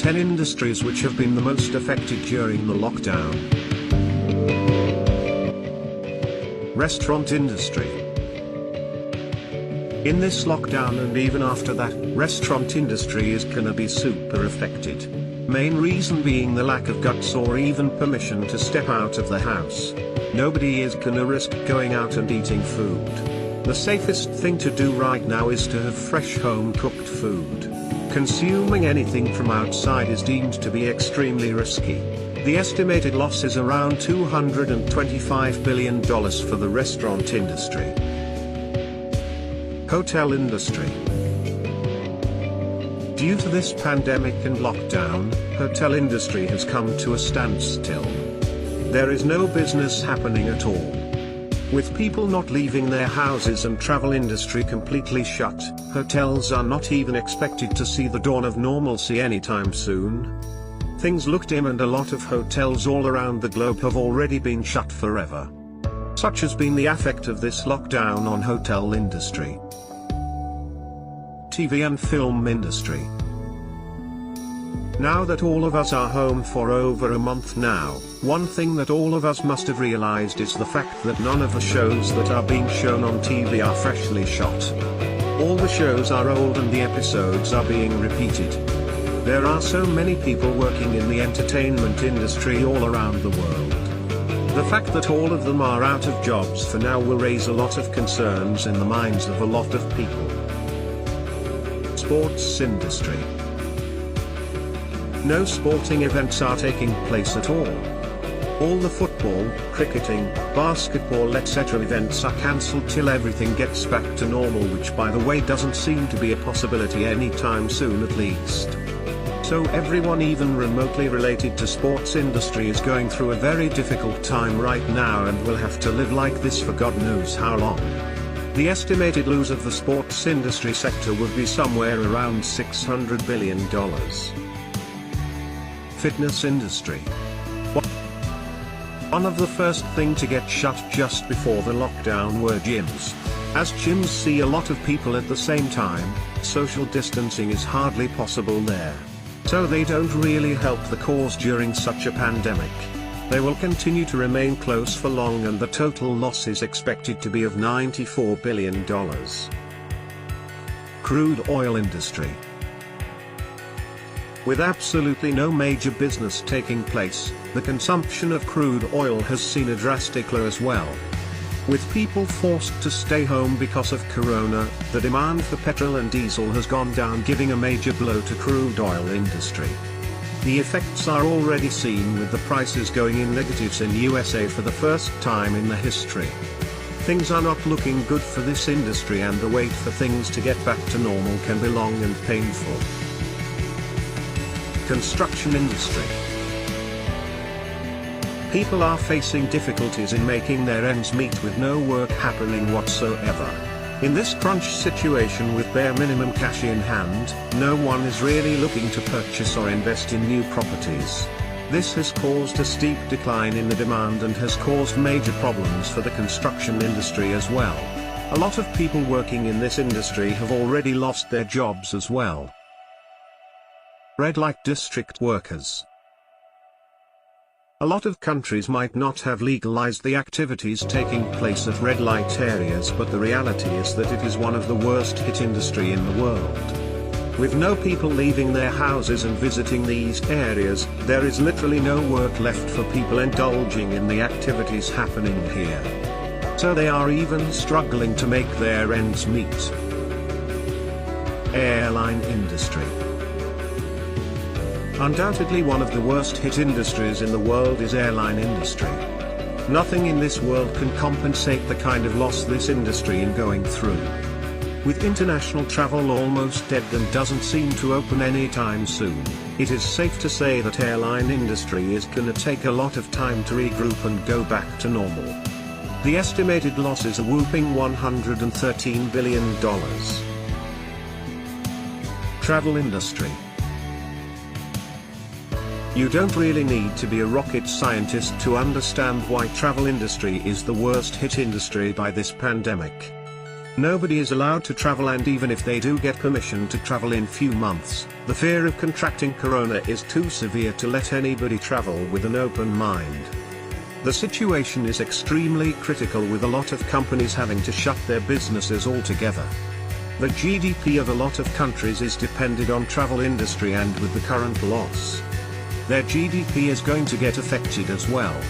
10 industries which have been the most affected during the lockdown. Restaurant industry. In this lockdown and even after that, restaurant industry is gonna be super affected. Main reason being the lack of guts or even permission to step out of the house. Nobody is gonna risk going out and eating food. The safest thing to do right now is to have fresh home-cooked food. Consuming anything from outside is deemed to be extremely risky. The estimated loss is around $225 billion for the restaurant industry. Hotel industry. Due to this pandemic and lockdown, hotel industry has come to a standstill. There is no business happening at all. With people not leaving their houses and travel industry completely shut, hotels are not even expected to see the dawn of normalcy anytime soon. Things look dim and a lot of hotels all around the globe have already been shut forever. Such has been the effect of this lockdown on hotel industry. TV and film industry. Now that all of us are home for over a month now, one thing that all of us must have realized is the fact that none of the shows that are being shown on TV are freshly shot. All the shows are old and the episodes are being repeated. There are so many people working in the entertainment industry all around the world. The fact that all of them are out of jobs for now will raise a lot of concerns in the minds of a lot of people. Sports industry. No sporting events are taking place at all. All the football, cricketing, basketball etc. events are cancelled till everything gets back to normal, which by the way doesn't seem to be a possibility anytime soon at least. So everyone even remotely related to sports industry is going through a very difficult time right now and will have to live like this for God knows how long. The estimated loss of the sports industry sector would be somewhere around $600 billion. Fitness industry. One of the first thing to get shut just before the lockdown were gyms. As gyms see a lot of people at the same time, social distancing is hardly possible there. So they don't really help the cause during such a pandemic. They will continue to remain closed for long and the total loss is expected to be of $94 billion. Crude oil industry. With absolutely no major business taking place, the consumption of crude oil has seen a drastic low as well. With people forced to stay home because of corona, the demand for petrol and diesel has gone down, giving a major blow to crude oil industry. The effects are already seen with the prices going in negatives in USA for the first time in the history. Things are not looking good for this industry and the wait for things to get back to normal can be long and painful. Construction industry. People are facing difficulties in making their ends meet with no work happening whatsoever. In this crunch situation with bare minimum cash in hand, no one is really looking to purchase or invest in new properties. This has caused a steep decline in the demand and has caused major problems for the construction industry as well. A lot of people working in this industry have already lost their jobs as well. Red light district workers. A lot of countries might not have legalized the activities taking place at red light areas, but the reality is that it is one of the worst hit industry in the world. With no people leaving their houses and visiting these areas, there is literally no work left for people indulging in the activities happening here. So they are even struggling to make their ends meet. Airline industry. Undoubtedly one of the worst hit industries in the world is airline industry. Nothing in this world can compensate the kind of loss this industry is going through. With international travel almost dead and doesn't seem to open anytime soon, it is safe to say that airline industry is gonna take a lot of time to regroup and go back to normal. The estimated loss is a whooping $113 billion. Travel industry. You don't really need to be a rocket scientist to understand why travel industry is the worst hit industry by this pandemic. Nobody is allowed to travel, and even if they do get permission to travel in few months, the fear of contracting corona is too severe to let anybody travel with an open mind. The situation is extremely critical, with a lot of companies having to shut their businesses altogether. The GDP of a lot of countries is dependent on travel industry, and with the current loss, their GDP is going to get affected as well.